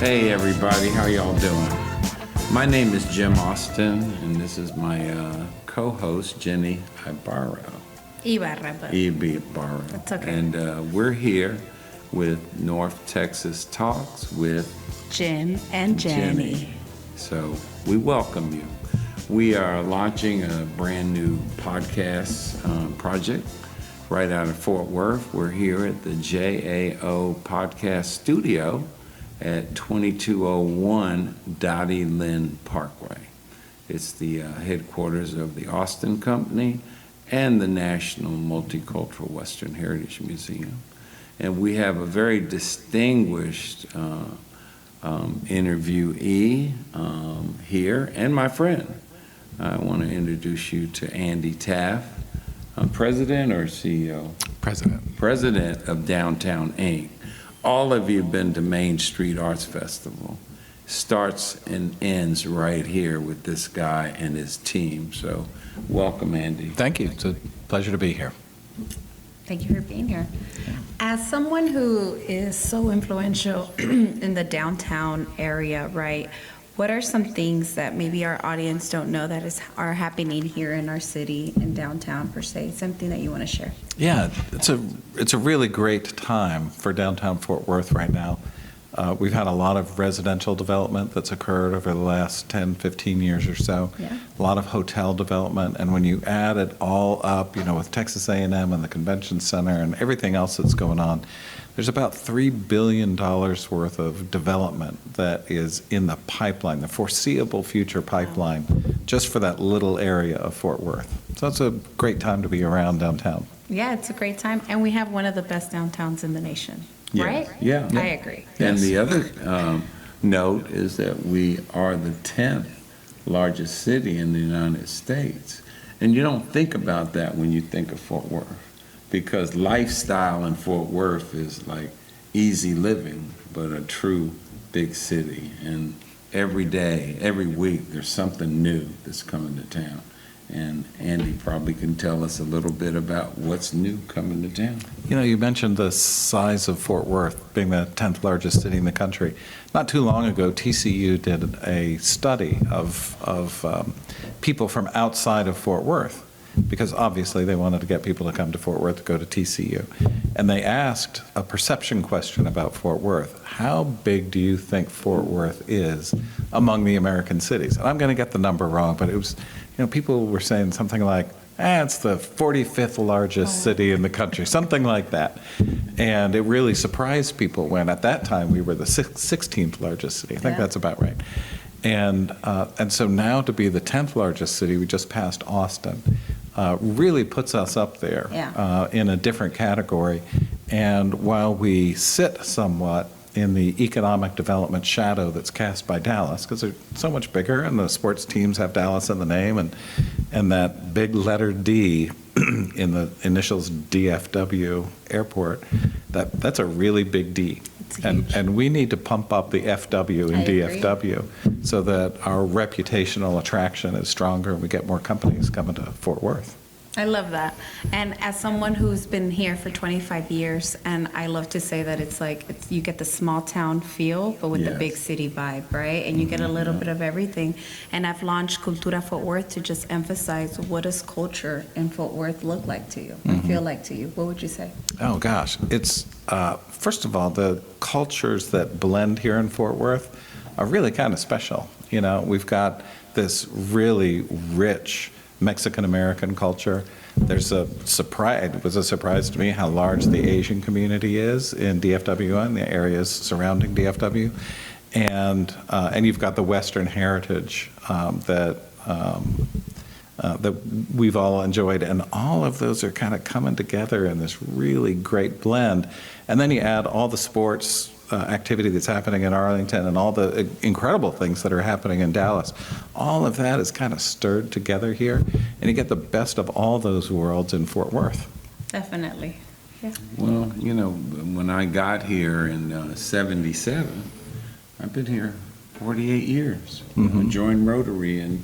Hey everybody, how y'all doing? My name is Jim Austin, and this is my co-host, Jenny Ibarra. Ibarra, but Ibarra. that's okay. And we're here with North Texas Talks with Jim and Jenny. So we welcome you. We are launching a brand new podcast project right out of Fort Worth. We're here at the JAO Podcast Studio at 2201 Dottie Lynn Parkway. It's the headquarters of the Austin Company and the National Multicultural Western Heritage Museum. And we have a very distinguished interviewee here, and my friend. I want to introduce you to Andy Taff, President or CEO? President. President of Downtown Inc. All of you have been to Main Street Arts Festival. Starts and ends right here with this guy and his team. So welcome, Andy. Thank you. It's a pleasure to be here. Thank you for being here. As someone who is so influential in the downtown area, right, what are some things that maybe our audience don't know that are happening here in our city, in downtown per se? Something that you want to share? Yeah, it's a really great time for downtown Fort Worth right now. We've had a lot of residential development that's occurred over the last 10, 15 years or so. Yeah. A lot of hotel development, and when you add it all up, with Texas A&M and the Convention Center and everything else that's going on, there's about $3 billion worth of development that is in the pipeline, the foreseeable future pipeline, just for that little area of Fort Worth. So it's a great time to be around downtown. Yeah, it's a great time. And we have one of the best downtowns in the nation, right? Yeah. I agree. And Yes. the other note is that we are the 10th largest city in the United States. And you don't think about that when you think of Fort Worth, because lifestyle in Fort Worth is like easy living, but a true big city. And every day, every week, there's something new that's coming to town. And Andy probably can tell us a little bit about what's new coming to town. You mentioned the size of Fort Worth being the 10th largest city in the country. Not too long ago, TCU did a study of people from outside of Fort Worth, because obviously they wanted to get people to come to Fort Worth to go to TCU. And they asked a perception question about Fort Worth. How big do you think Fort Worth is among the American cities? And I'm going to get the number wrong, but it was, people were saying something like, it's the 45th largest city in the country, something like that. And it really surprised people when at that time we were the 16th largest city. I think that's about right. And so now to be the 10th largest city, we just passed Austin, really puts us up there in a different category. And while we sit somewhat in the economic development shadow that's cast by Dallas, because they're so much bigger and the sports teams have Dallas in the name, and that big letter D in the initials DFW airport, that's a really big D. And we need to pump up the FW in DFW so that our reputational attraction is stronger and we get more companies coming to Fort Worth. I love that. And as someone who's been here for 25 years, and I love to say that it's you get the small town feel, but with the big city vibe, right? And you get a little bit of everything. And I've launched Cultura Fort Worth to just emphasize, what does culture in Fort Worth look like to you, or feel like to you? What would you say? Oh gosh, it's, first of all, the cultures that blend here in Fort Worth are really kind of special. We've got this really rich Mexican-American culture. There's a surprise. It was a surprise to me how large the Asian community is in DFW and the areas surrounding DFW, and you've got the Western heritage that we've all enjoyed, and all of those are kind of coming together in this really great blend. And then you add all the sports activity that's happening in Arlington and all the incredible things that are happening in Dallas. All of that is kind of stirred together here, and you get the best of all those worlds in Fort Worth. Definitely. Yeah. Well, when I got here in 77, I've been here 48 years. I joined Rotary in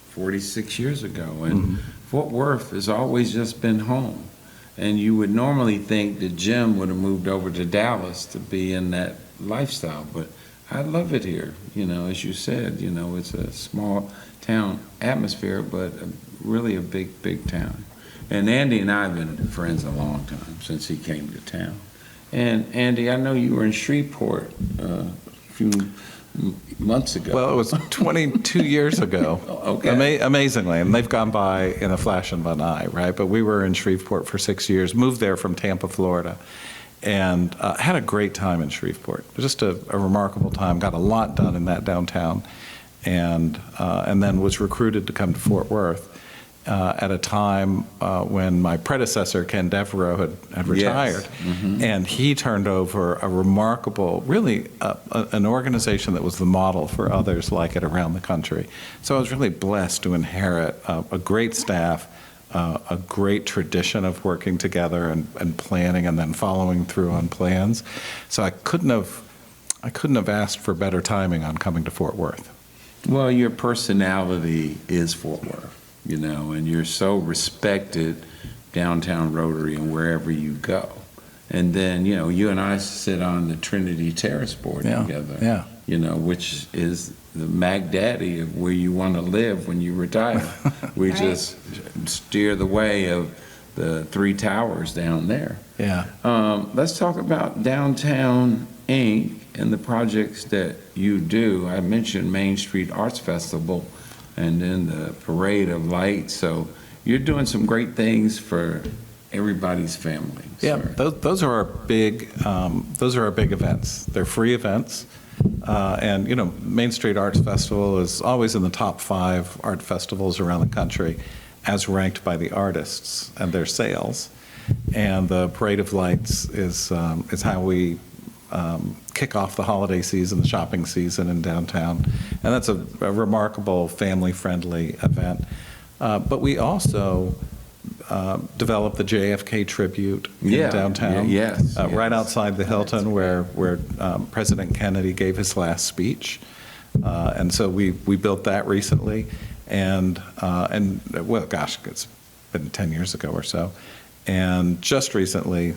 46 years ago, and Fort Worth has always just been home. And you would normally think that Jim would have moved over to Dallas to be in that lifestyle, but I love it here. As you said, it's a small town atmosphere, but really a big, big town. And Andy and I have been friends a long time, since he came to town. And Andy, I know you were in Shreveport a few months ago. Well, it was 22 years ago. Okay. Amazingly, and they've gone by in a flash of an eye, right? But we were in Shreveport for 6 years, moved there from Tampa, Florida, and had a great time in Shreveport. Just a remarkable time. Got a lot done in that downtown, and then was recruited to come to Fort Worth at a time when my predecessor, Ken Devereaux, had retired. Yes. Mm-hmm. And he turned over a remarkable, really an organization that was the model for others like it around the country. So I was really blessed to inherit a great staff, a great tradition of working together and planning and then following through on plans. So I couldn't have asked for better timing on coming to Fort Worth. Well, your personality is Fort Worth, and you're so respected downtown Rotary and wherever you go. And then, you and I sit on the Trinity Terrace board together, which is the Mac Daddy of where you want to live when you retire. We Right. just steer the way of the three towers down there. Yeah. Let's talk about Downtown Inc. and the projects that you do. I mentioned Main Street Arts Festival and then the Parade of Lights. So you're doing some great things for everybody's family. Yeah, sir. those are our big events. They're free events. And, Main Street Arts Festival is always in the top 5 art festivals around the country as ranked by the artists and their sales. And the Parade of Lights is how we kick off the holiday season, the shopping season in downtown. And that's a remarkable family-friendly event. But we also developed the JFK tribute in downtown. Yes. Right outside the Hilton where President Kennedy gave his last speech. And so we built that recently. And well, gosh, it's been 10 years ago or so. And just recently,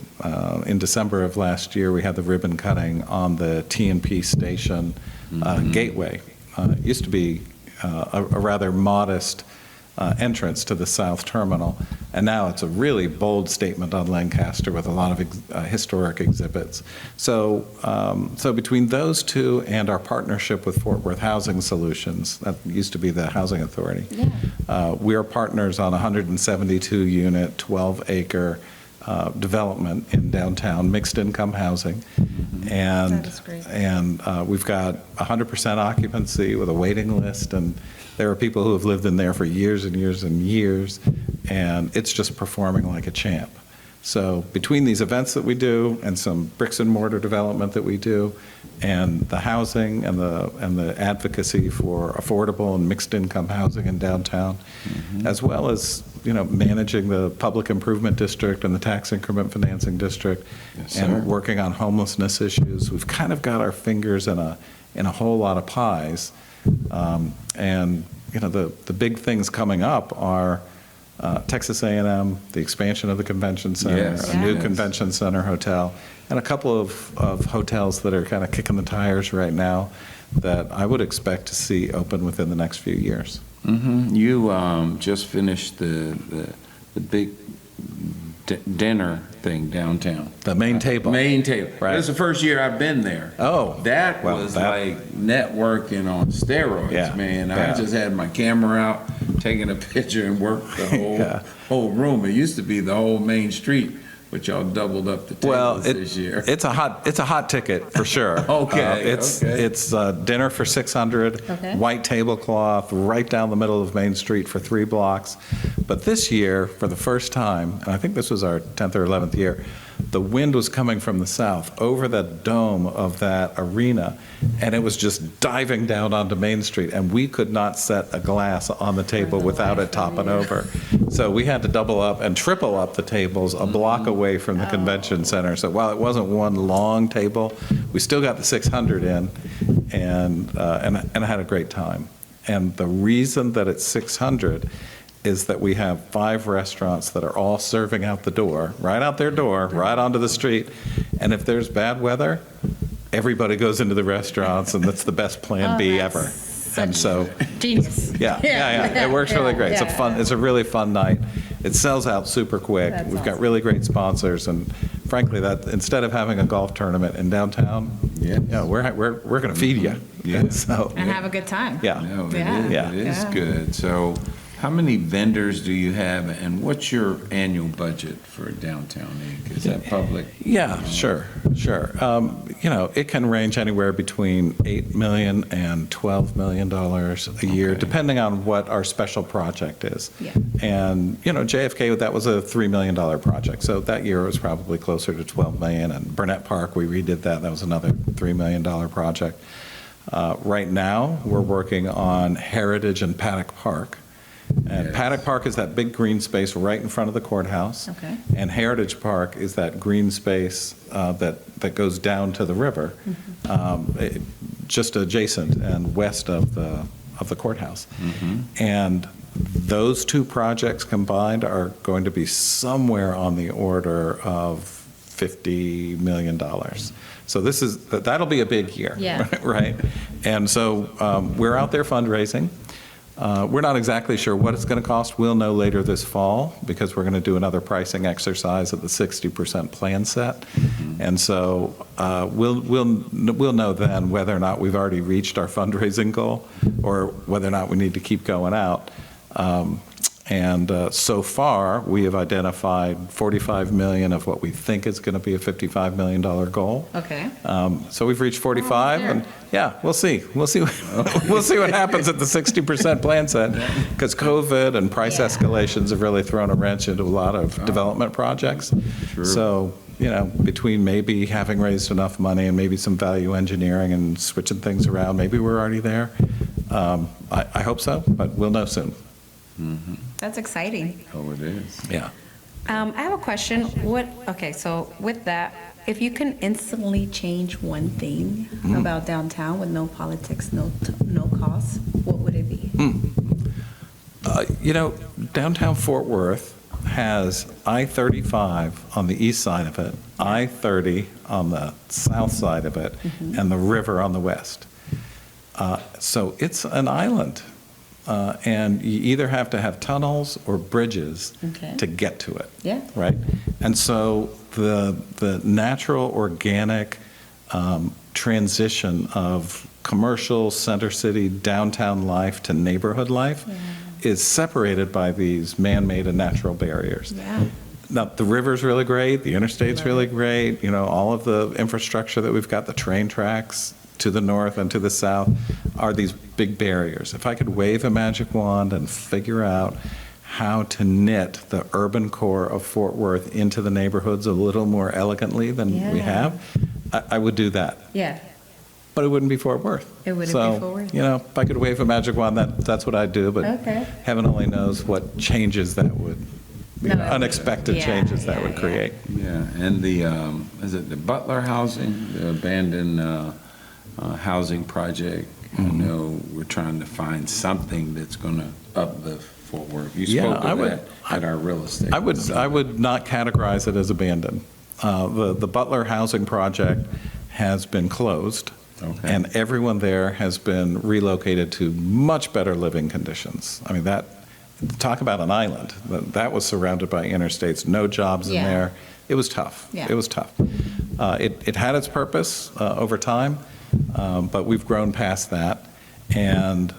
in December of last year, we had the ribbon cutting on the T&P station gateway. It used to be a rather modest entrance to the South Terminal, and now it's a really bold statement on Lancaster with a lot of historic exhibits. So, so between those two and our partnership with Fort Worth Housing Solutions, that used to be the Housing Authority, we are partners on a 172-unit, 12-acre development in downtown, mixed-income housing. And, That is great. And we've got 100% occupancy with a waiting list, and there are people who have lived in there for years and years and years, and it's just performing like a champ. So between these events that we do and some bricks and mortar development that we do, and the housing and the advocacy for affordable and mixed income housing in downtown, as well as managing the public improvement district and the tax increment financing district, and working on homelessness issues, we've kind of got our fingers in a whole lot of pies. And the big things coming up are Texas A&M, the expansion of the convention center, a new convention center hotel, and a couple of hotels that are kind of kicking the tires right now that I would expect to see open within the next few years. You just finished the big dinner thing downtown. The main table. Main table. Right. That's the first year I've been there. Oh. That was like networking on steroids, man. I just had my camera out, taking a picture and worked the whole room. It used to be the whole main street, but y'all doubled up the tables this year. It's a hot ticket for sure. It's dinner for 600, white tablecloth right down the middle of Main Street for 3 blocks. But this year, for the first time, and I think this was our 10th or 11th year, the wind was coming from the south over the dome of that arena, and it was just diving down onto Main Street, and we could not set a glass on the table without it topping over. So we had to double up and triple up the tables a block away from the convention center. So while it wasn't one long table, we still got the 600 in, and I had a great time. And the reason that it's 600 is that we have 5 restaurants that are all serving out the door, right out their door, right onto the street. And if there's bad weather, everybody goes into the restaurants, and that's the best Plan B ever. And so, Genius. yeah, it works really great. It's a really fun night. It sells out super quick. That's We've got awesome. really great sponsors, and frankly, that instead of having a golf tournament in downtown, we're going to feed you. Yeah. So, And have a good time. yeah. No, Yeah. it is Yeah. good. So how many vendors do you have, and what's your annual budget for Downtown Inc.? Is that public? Yeah, sure. It can range anywhere between $8 million and $12 million a year, Okay. depending on what our special project is. Yeah. And, JFK, that was a $3 million project, so that year it was probably closer to $12 million. And Burnett Park, we redid that. That was another $3 million project. Right now, we're working on Heritage and Paddock Park. And Yes. Paddock Park is that big green space right in front of the courthouse. Okay. And Heritage Park is that green space that goes down to the river, just adjacent and west of the courthouse. And those two projects combined are going to be somewhere on the order of $50 million. So that'll be a big year, Yeah. right? And so we're out there fundraising. We're not exactly sure what it's going to cost. We'll know later this fall because we're going to do another pricing exercise at the 60% plan set. And so we'll know then whether or not we've already reached our fundraising goal or whether or not we need to keep going out. So far, we have identified $45 million of what we think is going to be a $55 million goal. Okay. So we've reached 45, and we'll see. We'll see what happens at the 60% plan set, because COVID and price Yeah. escalations have really thrown a wrench into a lot of development projects. True. So, between maybe having raised enough money and maybe some value engineering and switching things around, maybe we're already there. I hope so, but we'll know soon. That's exciting. Oh, it is. Yeah. I have a question. So with that, if you can instantly change one thing about downtown with no politics, no cost, what would it be? Downtown Fort Worth has I-35 on the east side of it, I-30 on the south side of it, and the river on the west. So it's an island. And you either have to have tunnels or bridges Okay. to get to it. Yeah. Right? And so the natural, organic transition of commercial, center city, downtown life to neighborhood life is separated by these man-made and natural barriers. Yeah. Now, the river's really great, the interstate's really great, all of the infrastructure that we've got, the train tracks to the north and to the south, are these big barriers. If I could wave a magic wand and figure out how to knit the urban core of Fort Worth into the neighborhoods a little more elegantly than we have, I would do that. Yeah. But it wouldn't be Fort Worth. It wouldn't be Fort Worth. If I could wave a magic wand, that's what I'd do, but Okay. heaven only knows what changes that would, unexpected changes that would create. Yeah, and is it the Butler Housing, the abandoned housing project? I know we're trying to find something that's going to uplift Fort Worth. You spoke of that at our real estate. I would not categorize it as abandoned. The Butler Housing Project has been closed, and everyone there has been relocated to much better living conditions. I mean, talk about an island. That was surrounded by interstates, no jobs in there. It was tough. Yeah. It was tough. It had its purpose over time, but we've grown past that. And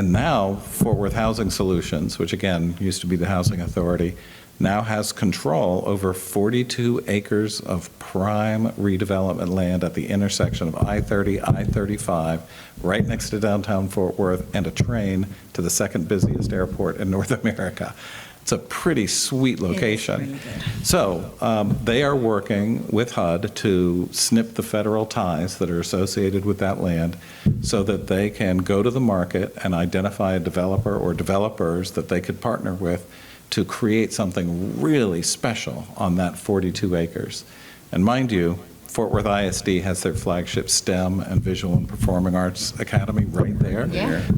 now Fort Worth Housing Solutions, which again used to be the Housing Authority, now has control over 42 acres of prime redevelopment land at the intersection of I-30, I-35, right next to downtown Fort Worth, and a train to the second busiest airport in North America. It's a pretty sweet location. So they are working with HUD to snip the federal ties that are associated with that land so that they can go to the market and identify a developer or developers that they could partner with to create something really special on that 42 acres. And mind you, Fort Worth ISD has their flagship STEM and Visual and Performing Arts Academy right there,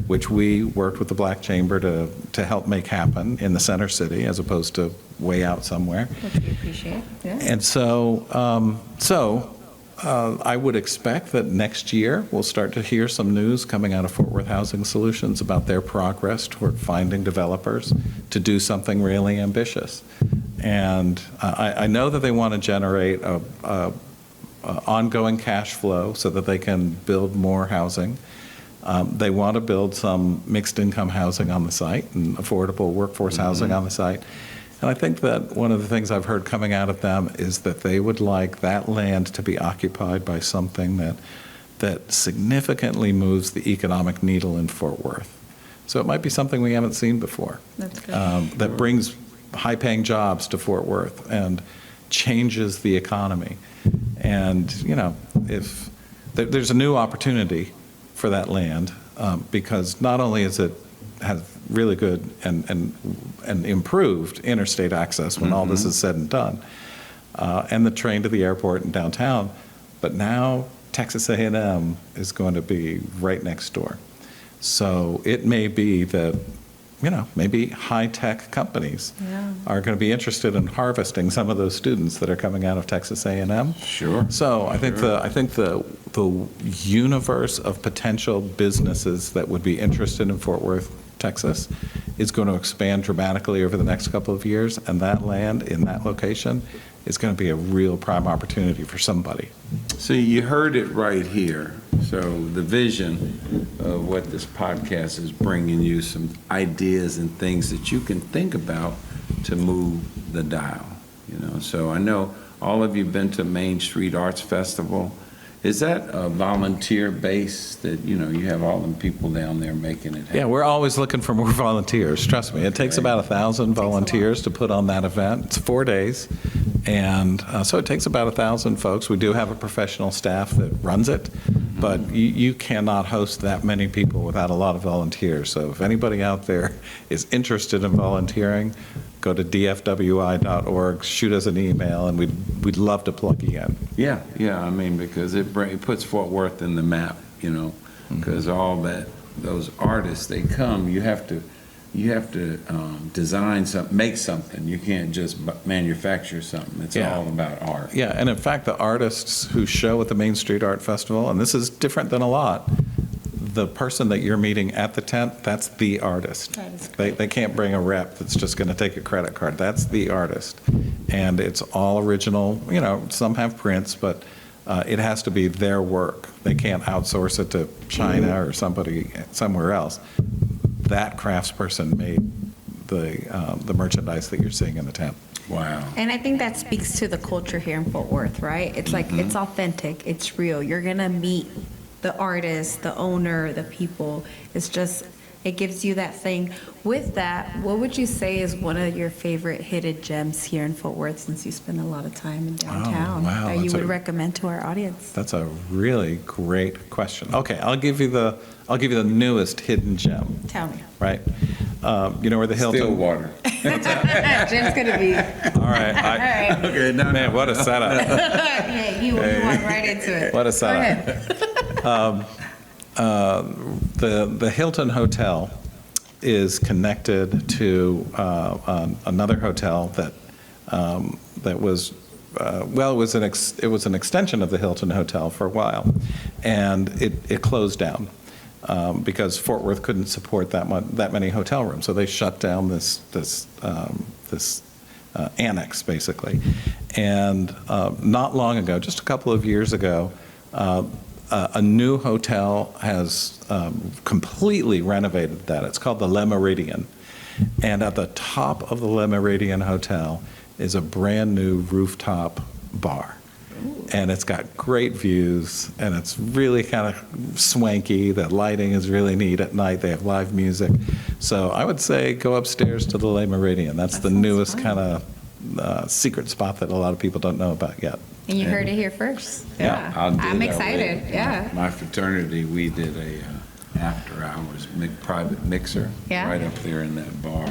which we worked with the Black Chamber to help make happen in the center city as opposed to way out somewhere. Which we appreciate. Yeah. And so I would expect that next year we'll start to hear some news coming out of Fort Worth Housing Solutions about their progress toward finding developers to do something really ambitious. And I know that they want to generate a ongoing cash flow so that they can build more housing. They want to build some mixed income housing on the site and affordable workforce housing on the site. And I think that one of the things I've heard coming out of them is that they would like that land to be occupied by something that significantly moves the economic needle in Fort Worth. So it might be something we haven't seen before. That's good. That brings high-paying jobs to Fort Worth and changes the economy. And, if there's a new opportunity for that land, because not only is it has really good and improved interstate access when all this is said and done, and the train to the airport and downtown, but now Texas A&M is going to be right next door. So it may be that, maybe high-tech companies are going to be interested in harvesting some of those students that are coming out of Texas A&M. Sure. So I think the universe of potential businesses that would be interested in Fort Worth, Texas, is going to expand dramatically over the next couple of years, and that land in that location is going to be a real prime opportunity for somebody. So you heard it right here. So the vision of what this podcast is bringing you some ideas and things that you can think about to move the dial. So I know all of you been to Main Street Arts Festival. Is that a volunteer base that, you have all them people down there making it happen? Yeah, we're always looking for more volunteers, trust me. It takes about 1,000 volunteers to put on that event. It's 4 days, and so it takes about 1,000 folks. We do have a professional staff that runs it, but you cannot host that many people without a lot of volunteers. So if anybody out there is interested in volunteering, go to dfwi.org, shoot us an email, and we'd love to plug you in. Yeah, because it puts Fort Worth in the map, because all those artists, they come, you have to design something, make something. You can't just manufacture something. It's all about art. Yeah, and in fact, the artists who show at the Main Street Art Festival, and this is different than a lot, the person that you're meeting at the tent, that's the artist. That is great. They can't bring a rep that's just going to take a credit card. That's the artist. And it's all original. Some have prints, but it has to be their work. They can't outsource it to China or somebody somewhere else. That craftsperson made the merchandise that you're seeing in the tent. Wow. And I think that speaks to the culture here in Fort Worth, right? It's like, it's authentic, it's real. You're going to meet the artist, the owner, the people. It's just, it gives you that thing. With that, what would you say is one of your favorite hidden gems here in Fort Worth, since you spend a lot of time in downtown, wow, that you that's would recommend to our audience? That's a really great question. Okay, I'll give you the newest hidden gem. Tell me. Right? You know where the Hilton? Stillwater. Jim's going to be. All right. All right. Okay, no, Man, what a setup. Yeah, you went right into it. What a Go setup. ahead. The Hilton Hotel is connected to another hotel that was it was an extension of the Hilton Hotel for a while, and it closed down because Fort Worth couldn't support that many hotel rooms, so they shut down this annex basically. And not long ago, just a couple of years ago, a new hotel has completely renovated that. It's called the Le Méridien. And at the top of the Le Méridien Hotel is a brand new rooftop bar. And it's got great views, and it's really kind of swanky. The lighting is really neat at night. They have live music. So I would say go upstairs to the Le Méridien. That's the newest kind of secret spot that a lot of people don't know about yet. And you heard it here first. Yeah, I'm excited. Yeah. My fraternity, we did a after-hours private mixer right up there in that bar.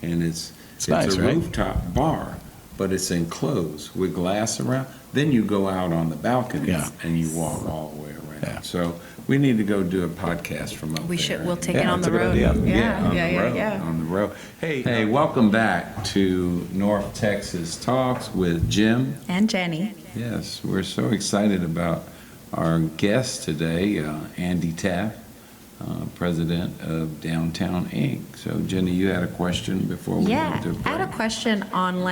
And it's nice, a right? rooftop bar, but it's enclosed with glass around. Then you go out on the balcony and you walk all the way around. Yeah. So We need to go do a podcast from up there. We should. We'll take Yeah, it on that's the a good road. idea. on Yeah. the road. Hey, welcome back to North Texas Talks with Jim. And Jenny. Yes, we're so excited about our guest today, Andy Taff, president of Downtown Inc. So, Jenny, you had a question before we Yeah, went to break. I had a question on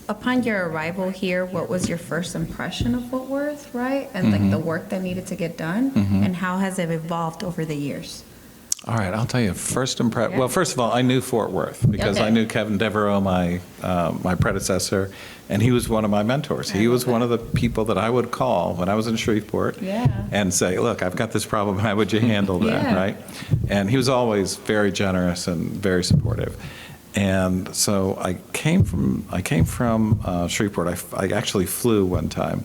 upon your arrival here, what was your first impression of Fort Worth, right? And the work that needed to get done, and how has it evolved over the years? All right, I'll tell you, Yeah. well, first of all, I knew Fort Worth because Okay. I knew Kevin Devereaux, my predecessor, and he was one of my mentors. He was one of the people that I would call when I was in Shreveport and say, look, I've got this problem, how would you handle that, Yeah. right? And he was always very generous and very supportive. And so I came from Shreveport. I actually flew one time,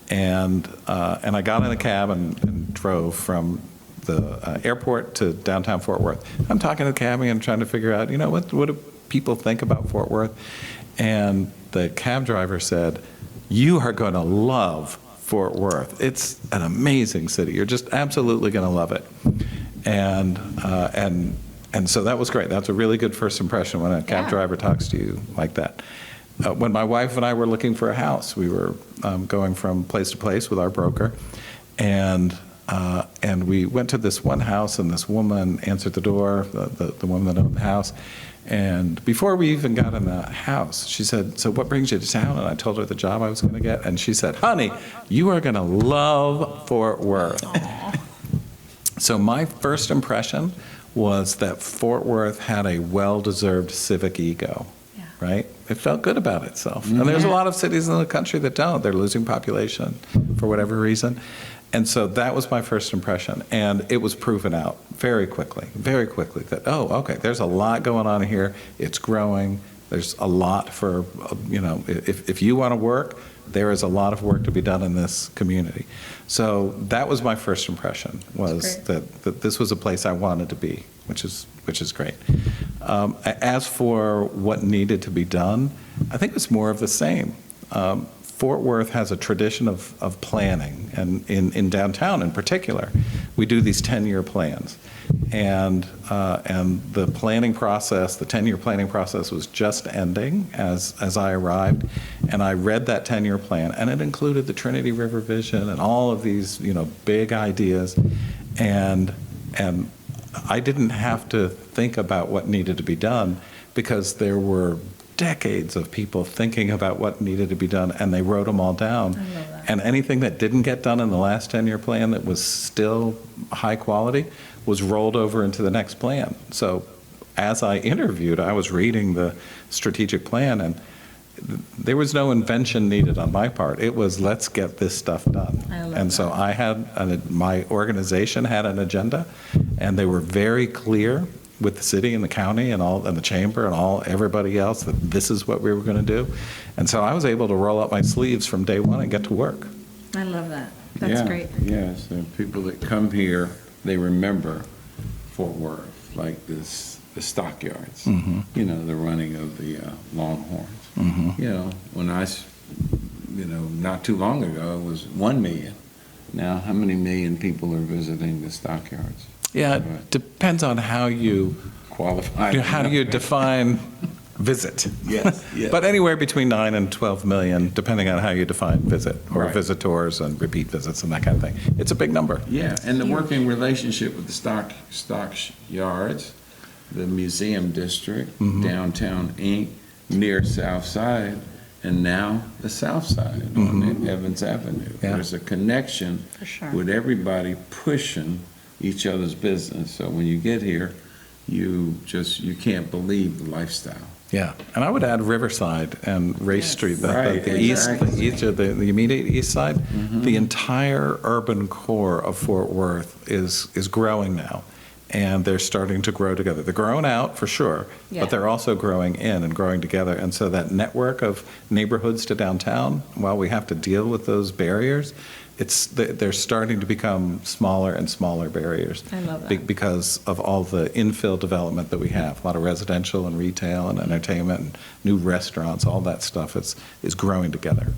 and I got in a cab and drove from the airport to downtown Fort Worth. I'm talking to the cabbie and trying to figure out, what do people think about Fort Worth? And the cab driver said, "You are going to love Fort Worth. It's an amazing city. You're just absolutely going to love it." And so that was great. That's a really good first impression when a cab driver talks to you like that. When my wife and I were looking for a house, we were going from place to place with our broker, and we went to this one house, and this woman answered the door, the woman that owned the house. And before we even got in the house, she said, "So what brings you to town?" And I told her the job I was going to get, and she said, "Honey, you are going to love Fort Worth." So my first impression was that Fort Worth had a well-deserved civic ego, right? It felt good about itself. And there's a lot of cities in the country that don't. They're losing population for whatever reason. And so that was my first impression. And it was proven out very quickly that, oh, okay, there's a lot going on here. It's growing. There's a lot for, if you want to work, there is a lot of work to be done in this community. So that was my first impression, was that this was a place I wanted to be, which is great. As for what needed to be done, I think it's more of the same. Fort Worth has a tradition of planning, and in downtown in particular, we do these 10-year plans. And the planning process, the 10-year planning process was just ending as I arrived, and I read that 10-year plan, and it included the Trinity River Vision and all of these, big ideas, and I didn't have to think about what needed to be done because there were decades of people thinking about what needed to be done, and they wrote them all down. I love that. And anything that didn't get done in the last 10-year plan that was still high quality was rolled over into the next plan. So as I interviewed, I was reading the strategic plan, and there was no invention needed on my part. It was, let's get this stuff done. I love and so that. I had, my organization had an agenda, and they were very clear with the city and the county and the chamber and everybody else that this is what we were going to do. And so I was able to roll up my sleeves from day one and get to work. I love that. That's great. Yes, the people that come here, they remember Fort Worth, like the stockyards, the running of the Longhorns. When not too long ago, it was 1 million. Now, how many million people are visiting the stockyards? Yeah, it depends on how you qualify. How do you define visit? Yes. But anywhere between 9 and 12 million, depending on how you define visit, or visitors and repeat visits and that kind of thing. It's a big number. Yeah, and the working relationship with the stockyards, the museum district, Downtown Inc., near South Side, and now the South Side on Evans Avenue. Yeah. There's a connection For sure. with everybody pushing each other's business. So when you get here, you can't believe the lifestyle. Yeah, and I would add Riverside and Race Street, the exactly. the immediate east side. The entire urban core of Fort Worth is growing now, and they're starting to grow together. They're growing out for sure, but they're also growing in and growing together. And so that network of neighborhoods to downtown, while we have to deal with those barriers, they're starting to become smaller and smaller barriers. I love that. Because of all the infill development that we have, a lot of residential and retail and entertainment and new restaurants, all that stuff is growing together.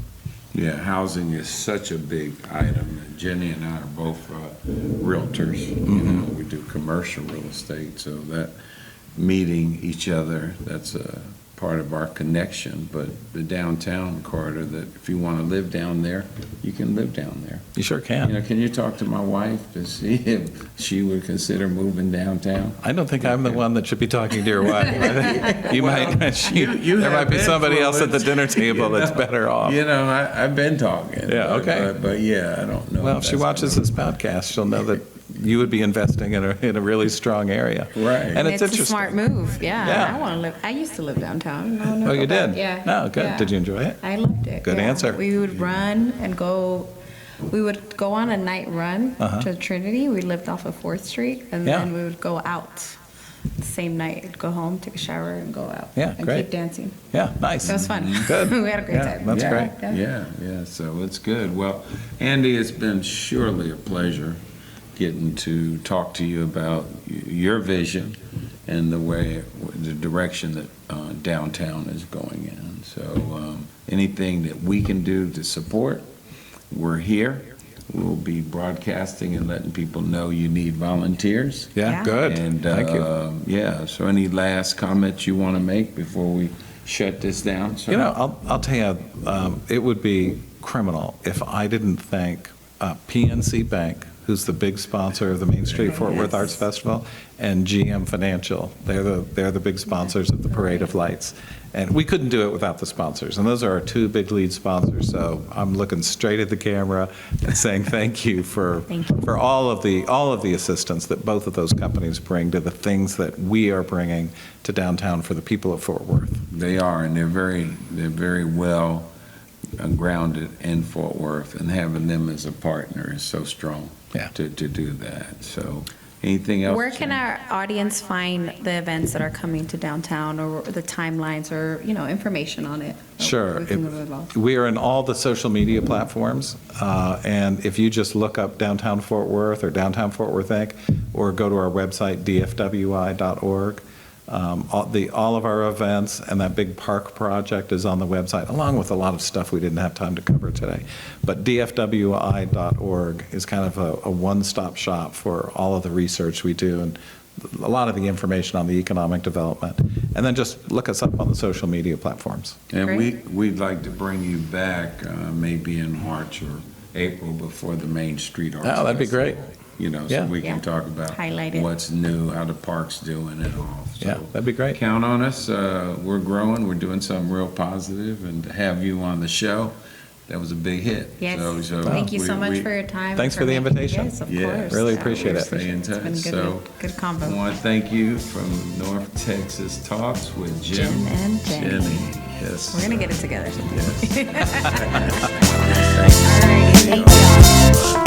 Yeah, housing is such a big item. Jenny and I are both realtors. You know, we do commercial real estate, so that meeting each other, that's a part of our connection. But the downtown corridor, that if you want to live down there, you can live down there. You sure You can. know, can you talk to my wife to see if she would consider moving downtown? I don't think I'm the one that should be talking to your wife. You might, there might be somebody else at the dinner table that's better off. You know, I've been talking. Yeah, okay. But yeah, I don't know. Well, if she watches this podcast, she'll know that you would be investing in a really strong area. Right. And it's a interesting. smart move. Yeah, Yeah. I want to live. I used to live downtown. Oh, you did? Yeah. No, good. Yeah. Did you enjoy it? I loved it. Good yeah. answer. We would run and go. We would go on a night run to Trinity. We lived off of 4th Street, and Yeah. then we would go out the same night. Go home, take a shower, and go out. Yeah, and great. keep dancing. Yeah, nice. That was fun. Good. We had a great Yeah, time. that's yeah, great. Yeah, so it's good. Well, Andy, it's been surely a pleasure getting to talk to you about your vision and the direction that downtown is going in. So anything that we can do to support, we're here. We'll be broadcasting and letting people know you need volunteers. Yeah, Yeah. good. And Thank you. yeah, so any last comments you want to make before we shut this down? sir? You know, I'll tell you, it would be criminal if I didn't thank PNC Bank, who's the big sponsor of the Main Street Fort Worth Yes. Arts Festival, and GM Financial. They're the big sponsors of the Parade of Lights. And we couldn't do it without the sponsors. And those are our two big lead sponsors. So I'm looking straight at the camera and saying thank you for Thank you. for all of the assistance that both of those companies bring to the things that we are bringing to downtown for the people of Fort Worth. They are, and they're very well grounded in Fort Worth, and having them as a partner is so strong. Yeah. To do that. So, anything else? Where can our audience find the events that are coming to downtown, or the timelines, or information on it? Sure. We can move along. We are in all the social media platforms, and if you just look up Downtown Fort Worth or Downtown Fort Worth Inc., or go to our website, dfwi.org, all of our events and that big park project is on the website, along with a lot of stuff we didn't have time to cover today. But dfwi.org is kind of a one-stop shop for all of the research we do and a lot of the information on the economic development. And then just look us up on the social media platforms. And Great. we'd like to bring you back maybe in March or April before the Main Street Arts. Oh, that'd be Festival. great. So Yeah. we can Yeah. talk about Highlight it. what's new, how the park's doing and all. So Yeah, that'd be great. count on us. We're growing. We're doing something real positive, and to have you on the show, that was a big hit. Yes. So Thank you so much we- for your time. Thanks for the making- invitation. Yes, of Yeah, course. really Yeah, appreciate we it. Stay in It's been touch. good, So good I combo. want to thank you from North Texas Talks with Jim Jim and Jenny. Jenny. Yes. We're gonna get it together sometime. Yes. All right, thank you.